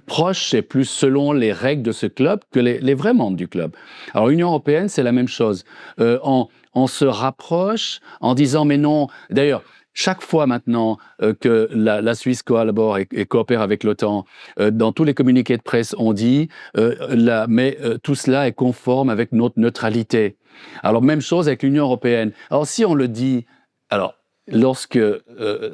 proche et plus selon les règles de ce club que les vrais membres du club. Alors l'Union européenne, c'est la même chose. On se rapproche en disant mais non. D'ailleurs, chaque fois maintenant que la Suisse collabore et coopère avec l'OTAN, dans tous les communiqués de presse, on dit mais tout cela est conforme avec notre neutralité. Alors même chose avec l'Union européenne. Alors si on le dit, alors lorsque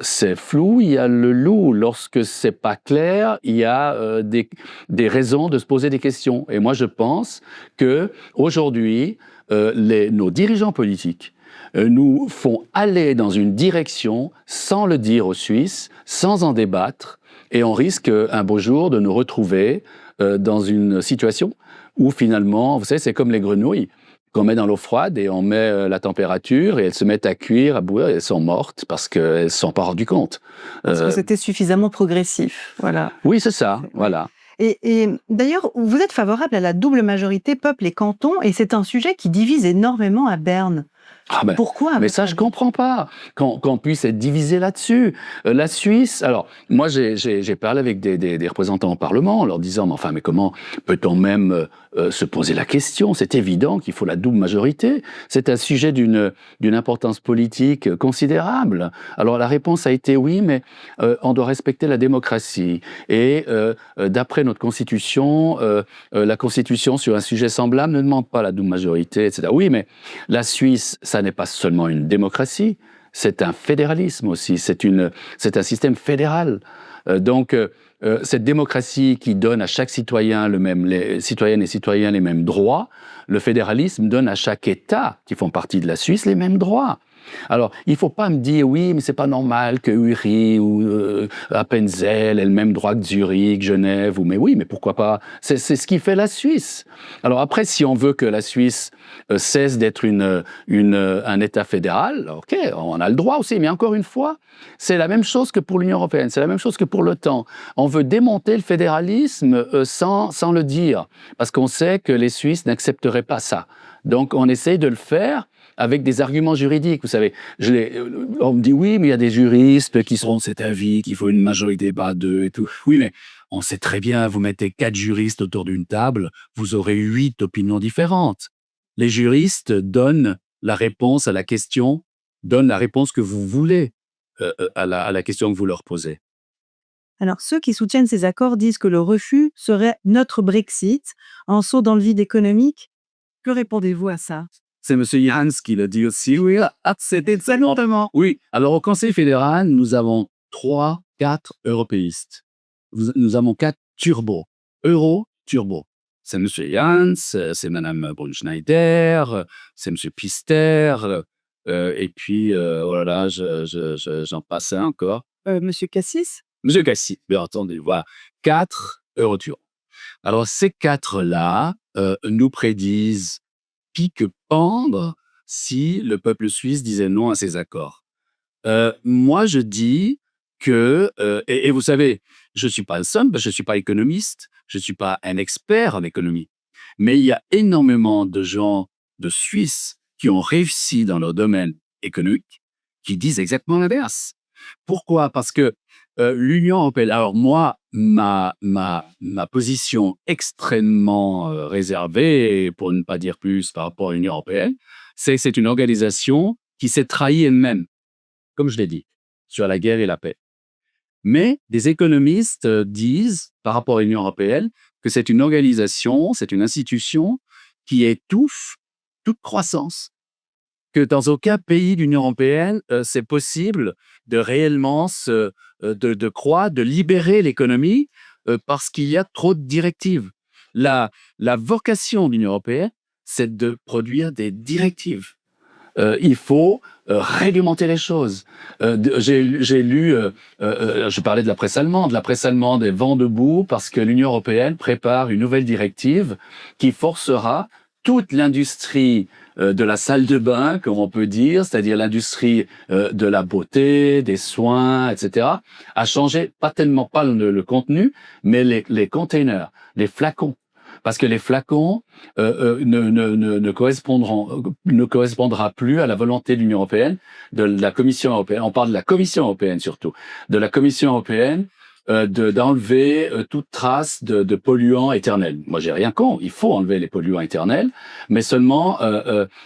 c'est flou, il y a le loup. Lorsque c'est pas clair, il y a des raisons de se poser des questions. Et moi, je pense que aujourd'hui, nos dirigeants politiques nous font aller dans une direction sans le dire aux Suisses, sans en débattre, et on risque un beau jour de nous retrouver dans une situation où finalement, vous savez, c'est comme les grenouilles qu'on met dans l'eau froide et on met la température et elles se mettent à cuire, à bouillir, et elles sont mortes parce qu'elles ne se sont pas rendues compte. Parce que c'était suffisamment progressif, voilà. Oui, c'est ça, voilà. Et d'ailleurs, vous êtes favorable à la double majorité peuple et canton, et c'est un sujet qui divise énormément à Berne. Ah ben, Pourquoi à mais votre ça, je avis? comprends pas qu'on puisse être divisé là-dessus. La Suisse, alors, moi, j'ai parlé avec des représentants au Parlement en leur disant, mais enfin, mais comment peut-on même se poser la question? C'est évident qu'il faut la double majorité. C'est un sujet d'une importance politique considérable. Alors, la réponse a été oui, mais on doit respecter la démocratie. Et d'après notre Constitution, la Constitution sur un sujet semblable ne demande pas la double majorité, etc. Oui, mais la Suisse, ça n'est pas seulement une démocratie, c'est un fédéralisme aussi, c'est un système fédéral. Cette démocratie qui donne à chaque citoyen les citoyennes et citoyens les mêmes droits, le fédéralisme donne à chaque État qui font partie de la Suisse les mêmes droits. Alors, il ne faut pas me dire, oui, mais c'est pas normal que Uri ou Appenzell aient le même droit que Zurich, Genève, mais oui, mais pourquoi pas? C'est ce qui fait la Suisse. Alors après, si on veut que la Suisse cesse d'être un État fédéral, ok, on a le droit aussi, mais encore une fois, c'est la même chose que pour l'Union européenne, c'est la même chose que pour l'OTAN. On veut démonter le fédéralisme sans le dire, parce qu'on sait que les Suisses n'accepteraient pas ça. Donc on essaye de le faire avec des arguments juridiques. Vous savez, on me dit oui, mais il y a des juristes qui seront de cet avis, qu'il faut une majorité, pas deux et tout. Oui, mais on sait très bien, vous mettez 4 juristes autour d'une table, vous aurez 8 opinions différentes. Les juristes donnent la réponse à la question, donnent la réponse que vous voulez à la question que vous leur posez. Alors, ceux qui soutiennent ces accords disent que le refus serait notre Brexit, un saut dans le vide économique. Que répondez-vous à ça? C'est M. Jans qui le dit aussi. Oui, c'est exactement. Oui. Alors, au Conseil fédéral, nous avons 3, 4 européistes. Nous avons 4 turbos. Euro-turbo. C'est M. Jans, c'est Mme Brunschneider, c'est M. Pister, et puis, voilà, j'en passe un encore. Monsieur Cassis? M. Cassis, bien entendu. Voilà. 4 euroturbos. Alors, ces 4-là nous prédisent pique-pendre si le peuple suisse disait non à ces accords. Moi, je dis que, et vous savez, je ne suis pas le seul, parce que je ne suis pas économiste, je ne suis pas un expert en économie, mais il y a énormément de gens de Suisse qui ont réussi dans leur domaine économique qui disent exactement l'inverse. Pourquoi? Parce que l'Union européenne, alors moi, ma position extrêmement réservée, pour ne pas dire plus par rapport à l'Union européenne, c'est que c'est une organisation qui s'est trahie elle-même, comme je l'ai dit, sur la guerre et la paix. Mais des économistes disent, par rapport à l'Union européenne, que c'est une organisation, c'est une institution qui étouffe toute croissance. Que dans aucun pays de l'Union européenne, c'est possible de réellement de croître, de libérer l'économie parce qu'il y a trop de directives. La vocation de l'Union européenne, c'est de produire des directives. Il faut réglementer les choses. J'ai lu, je parlais de la presse allemande est vent debout parce que l'Union européenne prépare une nouvelle directive qui forcera toute l'industrie de la salle de bain, comme on peut dire, c'est-à-dire l'industrie de la beauté, des soins, etc., à changer pas le contenu, mais les containers, les flacons. Parce que les flacons ne correspondra plus à la volonté de l'Union européenne, de la Commission européenne. On parle de la Commission européenne surtout, de la Commission européenne d'enlever toute trace de polluants éternels. Moi, j'ai rien contre. Il faut enlever les polluants éternels, mais seulement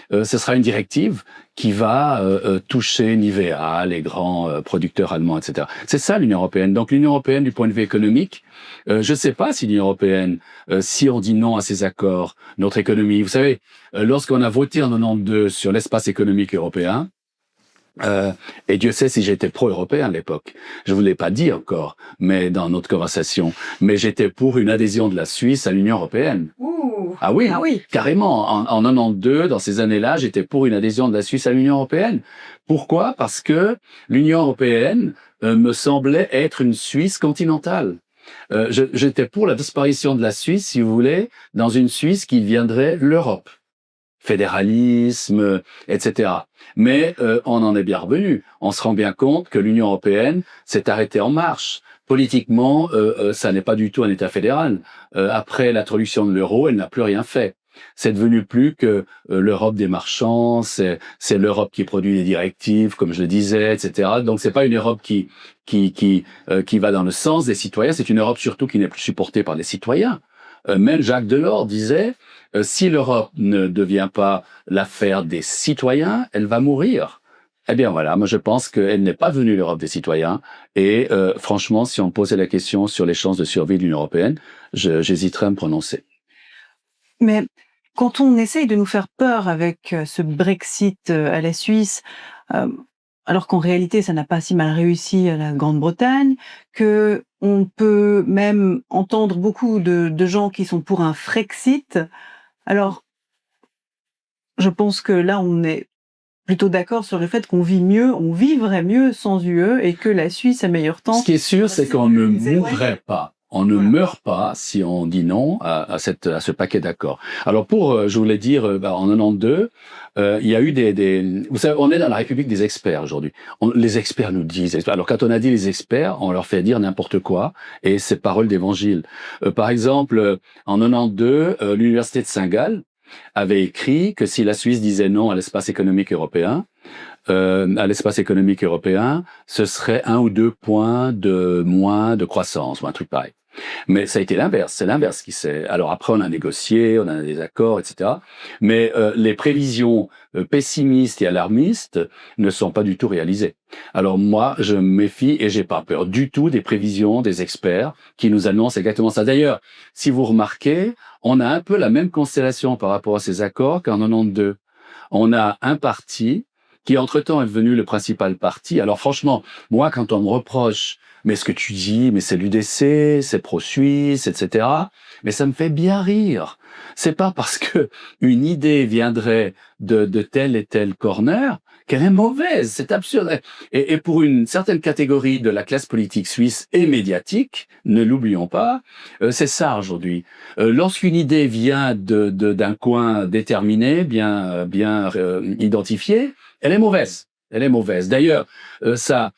ce sera une directive qui va toucher Nivea, les grands producteurs allemands, etc. C'est ça l'Union européenne. Donc l'Union européenne, du point de vue économique, je ne sais pas si l'Union européenne, si on dit non à ces accords, notre économie. Vous savez, lorsqu'on a voté en 92 sur l'espace économique européen, et Dieu sait si j'étais pro-européen à l'époque. Je ne vous l'ai pas dit encore, mais dans notre conversation. Mais j'étais pour une adhésion de la Suisse à l'Union européenne. Ouh. Ah oui, Ah oui. carrément. En 92, dans ces années-là, j'étais pour une adhésion de la Suisse à l'Union européenne. Pourquoi? Parce que l'Union européenne me semblait être une Suisse continentale. J'étais pour la disparition de la Suisse, si vous voulez, dans une Suisse qui deviendrait l'Europe. Fédéralisme, etc. Mais on en est bien revenu. On se rend bien compte que l'Union européenne s'est arrêtée en marche. Politiquement, ça n'est pas du tout un État fédéral. Après l'introduction de l'euro, elle n'a plus rien fait. C'est devenu plus que l'Europe des marchands, c'est l'Europe qui produit les directives, comme je le disais, etc. Donc c'est pas une Europe qui va dans le sens des citoyens, c'est une Europe surtout qui n'est plus supportée par les citoyens. Même Jacques Delors disait si l'Europe ne devient pas l'affaire des citoyens, elle va mourir. Eh bien voilà, moi je pense qu'elle n'est pas venue l'Europe des citoyens. Et franchement, si on me posait la question sur les chances de survie de l'Union européenne, j'hésiterais à me prononcer. Mais quand on essaye de nous faire peur avec ce Brexit à la Suisse, euh, alors qu'en réalité ça n'a pas si mal réussi à la Grande-Bretagne, que on peut même entendre beaucoup de gens qui sont pour un Frexit. Alors, je pense que là, on est plutôt d'accord sur le fait qu'on vit mieux, on vivrait mieux sans UE et que la Suisse a meilleur temps. Ce qui est sûr, c'est qu'on ne mourrait pas. On ne meurt pas si on dit non à ce paquet d'accords. Alors je voulais dire, en 92, il y a eu vous savez, on est dans la République des experts aujourd'hui. Les experts nous disent. Alors quand on a dit les experts, on leur fait dire n'importe quoi et c'est parole d'évangile. Par exemple, en 92, l'université de Saint-Gall avait écrit que si la Suisse disait non à l'espace économique européen, ce serait 1 ou 2 points de moins de croissance ou un truc pareil. Mais ça a été l'inverse, c'est l'inverse qui s'est... Alors après, on a négocié, on a des accords, etc. Mais les prévisions pessimistes et alarmistes ne sont pas du tout réalisées. Alors moi, je me méfie et j'ai pas peur du tout des prévisions des experts qui nous annoncent exactement ça. D'ailleurs, si vous remarquez, on a un peu la même constellation par rapport à ces accords qu'en 92. On a un parti qui, entre-temps, est devenu le principal parti. Alors franchement, moi, quand on me reproche mais ce que tu dis, mais c'est l'UDC, c'est pro-suisse, etc. Mais ça me fait bien rire. C'est pas parce que une idée viendrait de tel et tel corner qu'elle est mauvaise. C'est absurde. Et pour une certaine catégorie de la classe politique suisse et médiatique, ne l'oublions pas, c'est ça aujourd'hui. Lorsqu'une idée vient d'un coin déterminé, bien identifié, elle est mauvaise. Elle est mauvaise. D'ailleurs, ça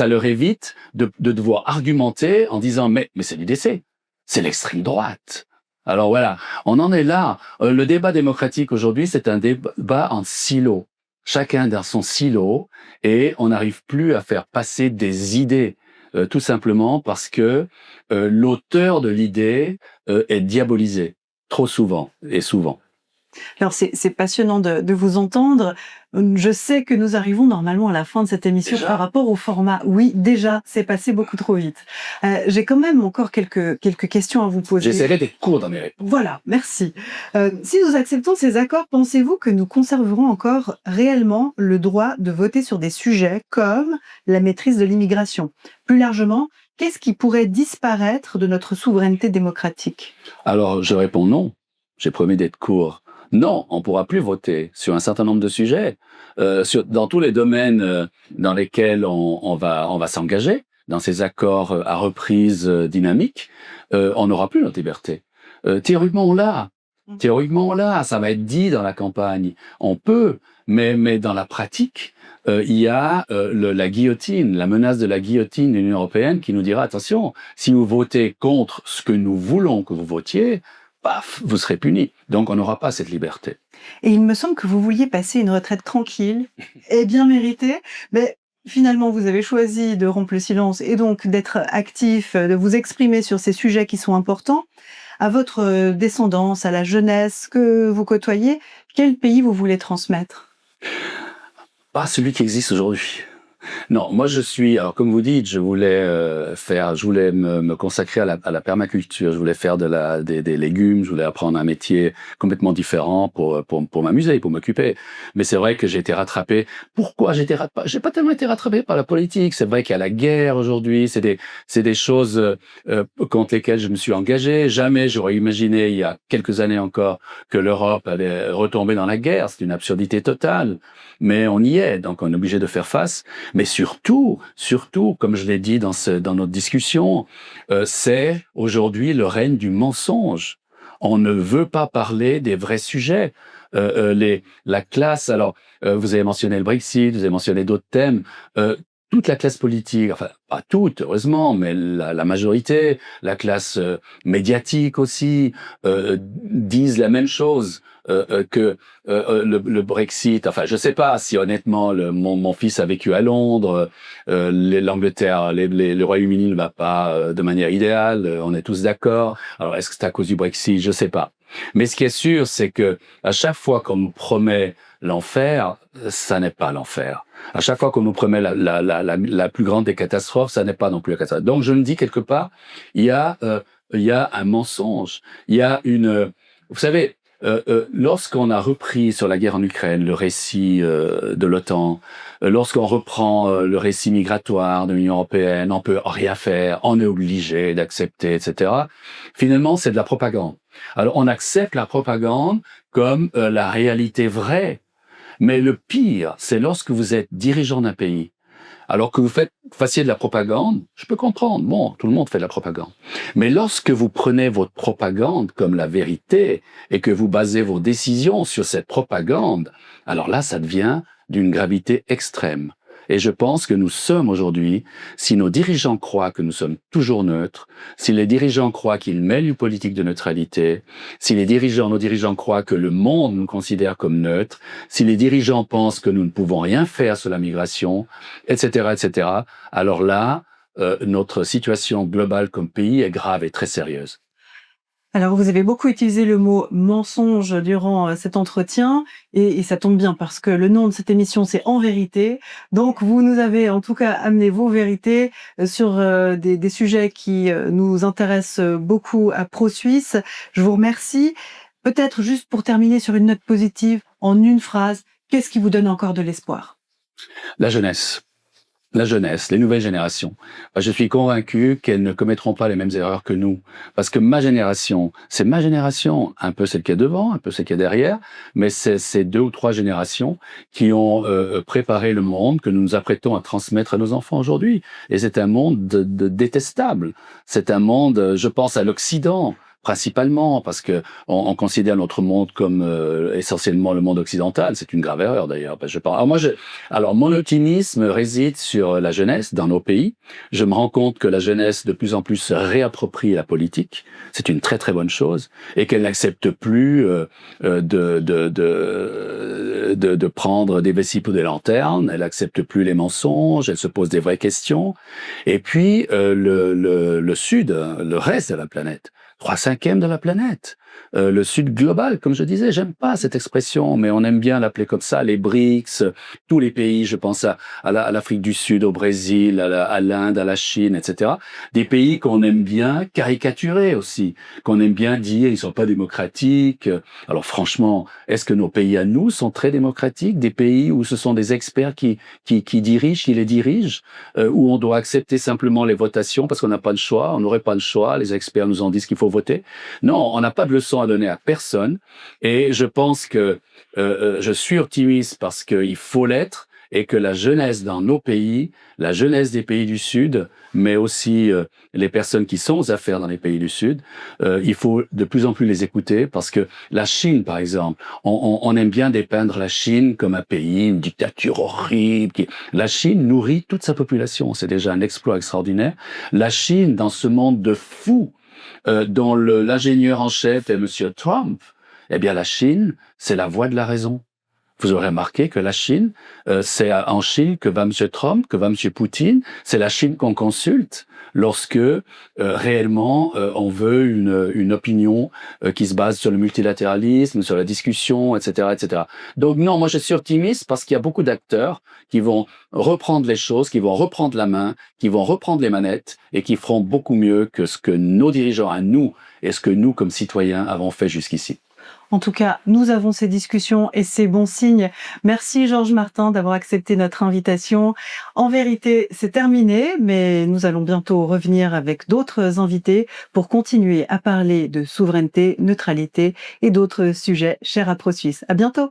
leur évite de devoir argumenter en disant mais c'est l'UDC, c'est l'extrême droite. Alors voilà, on en est là. Le débat démocratique aujourd'hui, c'est un débat en silo. Chacun dans son silo et on n'arrive plus à faire passer des idées. Tout simplement parce que l'auteur de l'idée est diabolisé trop souvent et souvent. Alors c'est passionnant de vous entendre. Je sais que nous arrivons normalement à la fin de cette émission Déjà par rapport au format. Oui, déjà, c'est passé beaucoup trop vite. J'ai quand même encore quelques questions à vous poser. J'essaierai d'être court dans mes réponses. Voilà, merci. Si nous acceptons ces accords, pensez-vous que nous conserverons encore réellement le droit de voter sur des sujets comme la maîtrise de l'immigration? Plus largement, qu'est-ce qui pourrait disparaître de notre souveraineté démocratique? Alors, je réponds non. J'ai promis d'être court. Non, on ne pourra plus voter sur un certain nombre de sujets, dans tous les domaines dans lesquels on va s'engager, dans ces accords à reprise dynamique, on n'aura plus notre liberté. Théoriquement, on l'a. Théoriquement, on l'a. Ça va être dit dans la campagne. On peut, mais dans la pratique, il y a la guillotine, la menace de la guillotine de l'Union européenne qui nous dira, attention, si vous votez contre ce que nous voulons que vous votiez, paf, vous serez puni. Donc on n'aura pas cette liberté. Et il me semble que vous vouliez passer une retraite tranquille et bien méritée, mais finalement vous avez choisi de rompre le silence et donc d'être actif, de vous exprimer sur ces sujets qui sont importants. À votre descendance, à la jeunesse que vous côtoyez, quel pays vous voulez transmettre? Pas celui qui existe aujourd'hui. Non, moi alors comme vous dites, je voulais me consacrer à la permaculture, je voulais faire des légumes, je voulais apprendre un métier complètement différent pour m'amuser, pour m'occuper. Mais c'est vrai que j'ai été rattrapé. Pourquoi j'ai pas tellement été rattrapé par la politique. C'est vrai qu'il y a la guerre aujourd'hui, c'est des choses contre lesquelles je me suis engagé. Jamais j'aurais imaginé il y a quelques années encore que l'Europe allait retomber dans la guerre. C'est une absurdité totale. Mais on y est, donc on est obligé de faire face. Mais surtout, comme je l'ai dit dans notre discussion, c'est aujourd'hui le règne du mensonge. On ne veut pas parler des vrais sujets. La classe, alors vous avez mentionné le Brexit, vous avez mentionné d'autres thèmes. toute la classe politique, enfin pas toute, heureusement, mais la majorité, la classe médiatique aussi, disent la même chose que le Brexit. Enfin, je sais pas si honnêtement mon fils a vécu à Londres, l'Angleterre, le Royaume-Uni ne va pas de manière idéale. On est tous d'accord. Alors, est-ce que c'est à cause du Brexit? Je sais pas. Mais ce qui est sûr, c'est que à chaque fois qu'on nous promet l'enfer, ça n'est pas l'enfer. À chaque fois qu'on nous promet la plus grande des catastrophes, ça n'est pas non plus la catastrophe. Donc, je me dis quelque part, il y a un mensonge. Il y a vous savez, lorsqu'on a repris sur la guerre en Ukraine le récit de l'OTAN, lorsqu'on reprend le récit migratoire de l'Union européenne, on peut rien faire, on est obligé d'accepter, etc. Finalement, c'est de la propagande. Alors, on accepte la propagande comme la réalité vraie. Mais le pire, c'est lorsque vous êtes dirigeant d'un pays, alors que vous fassiez de la propagande, je peux comprendre, bon, tout le monde fait de la propagande. Mais lorsque vous prenez votre propagande comme la vérité et que vous basez vos décisions sur cette propagande, alors là, ça devient d'une gravité extrême. Et je pense que nous sommes aujourd'hui, si nos dirigeants croient que nous sommes toujours neutres, si les dirigeants croient qu'ils mêlent une politique de neutralité, si nos dirigeants croient que le monde nous considère comme neutres, si les dirigeants pensent que nous ne pouvons rien faire sur la migration, etc., etc., alors là, notre situation globale comme pays est grave et très sérieuse. Alors, vous avez beaucoup utilisé le mot mensonge durant cet entretien et ça tombe bien parce que le nom de cette émission, c'est En vérité. Donc, vous nous avez en tout cas amené vos vérités sur des sujets qui nous intéressent beaucoup à ProSuisse. Je vous remercie. Peut-être juste pour terminer sur une note positive, en une phrase, qu'est-ce qui vous donne encore de l'espoir? La jeunesse. La jeunesse, les nouvelles générations. Je suis convaincu qu'elles ne commettront pas les mêmes erreurs que nous. Parce que ma génération, c'est ma génération, un peu celle qui est devant, un peu celle qui est derrière, mais c'est ces 2 ou 3 générations qui ont préparé le monde que nous nous apprêtons à transmettre à nos enfants aujourd'hui. Et c'est un monde détestable. C'est un monde, je pense à l'Occident, principalement, parce que on considère notre monde comme essentiellement le monde occidental. C'est une grave erreur d'ailleurs. Je pense. Alors mon optimisme réside sur la jeunesse dans nos pays. Je me rends compte que la jeunesse de plus en plus se réapproprie la politique. C'est une très très bonne chose et qu'elle n'accepte plus de prendre des vessies pour des lanternes. Elle accepte plus les mensonges. Elle se pose des vraies questions. Et puis le Sud, le reste de la planète. 3/5 de la planète. Le Sud global, comme je disais, j'aime pas cette expression, mais on aime bien l'appeler comme ça, les BRICS, tous les pays, je pense à l'Afrique du Sud, au Brésil, à l'Inde, à la Chine, etc. Des pays qu'on aime bien caricaturer aussi, qu'on aime bien dire, ils sont pas démocratiques. Alors franchement, est-ce que nos pays à nous sont très démocratiques? Des pays où ce sont des experts qui dirigent, qui les dirigent, où on doit accepter simplement les votations parce qu'on n'a pas le choix, on n'aurait pas le choix, les experts nous en disent qu'il faut voter. Non, on n'a pas de leçon à donner à personne. Et je pense que je suis optimiste parce qu'il faut l'être et que la jeunesse dans nos pays, la jeunesse des pays du Sud, mais aussi les personnes qui sont aux affaires dans les pays du Sud, il faut de plus en plus les écouter parce que la Chine, par exemple, on aime bien dépeindre la Chine comme un pays, une dictature horrible. La Chine nourrit toute sa population, c'est déjà un exploit extraordinaire. La Chine, dans ce monde de fous, dont l'ingénieur en chef est Monsieur Trump, eh bien la Chine, c'est la voie de la raison. Vous aurez remarqué que la Chine, c'est en Chine que va Monsieur Trump, que va Monsieur Poutine. C'est la Chine qu'on consulte lorsque réellement on veut une opinion qui se base sur le multilatéralisme, sur la discussion, etc., etc. Donc non, moi je suis optimiste parce qu'il y a beaucoup d'acteurs qui vont reprendre les choses, qui vont reprendre la main, qui vont reprendre les manettes et qui feront beaucoup mieux que ce que nos dirigeants à nous et ce que nous comme citoyens avons fait jusqu'ici. En tout cas, nous avons ces discussions et c'est bon signe. Merci Georges Martin d'avoir accepté notre invitation. En vérité, c'est terminé, mais nous allons bientôt revenir avec d'autres invités pour continuer à parler de souveraineté, neutralité et d'autres sujets chers à ProSuisse. À bientôt.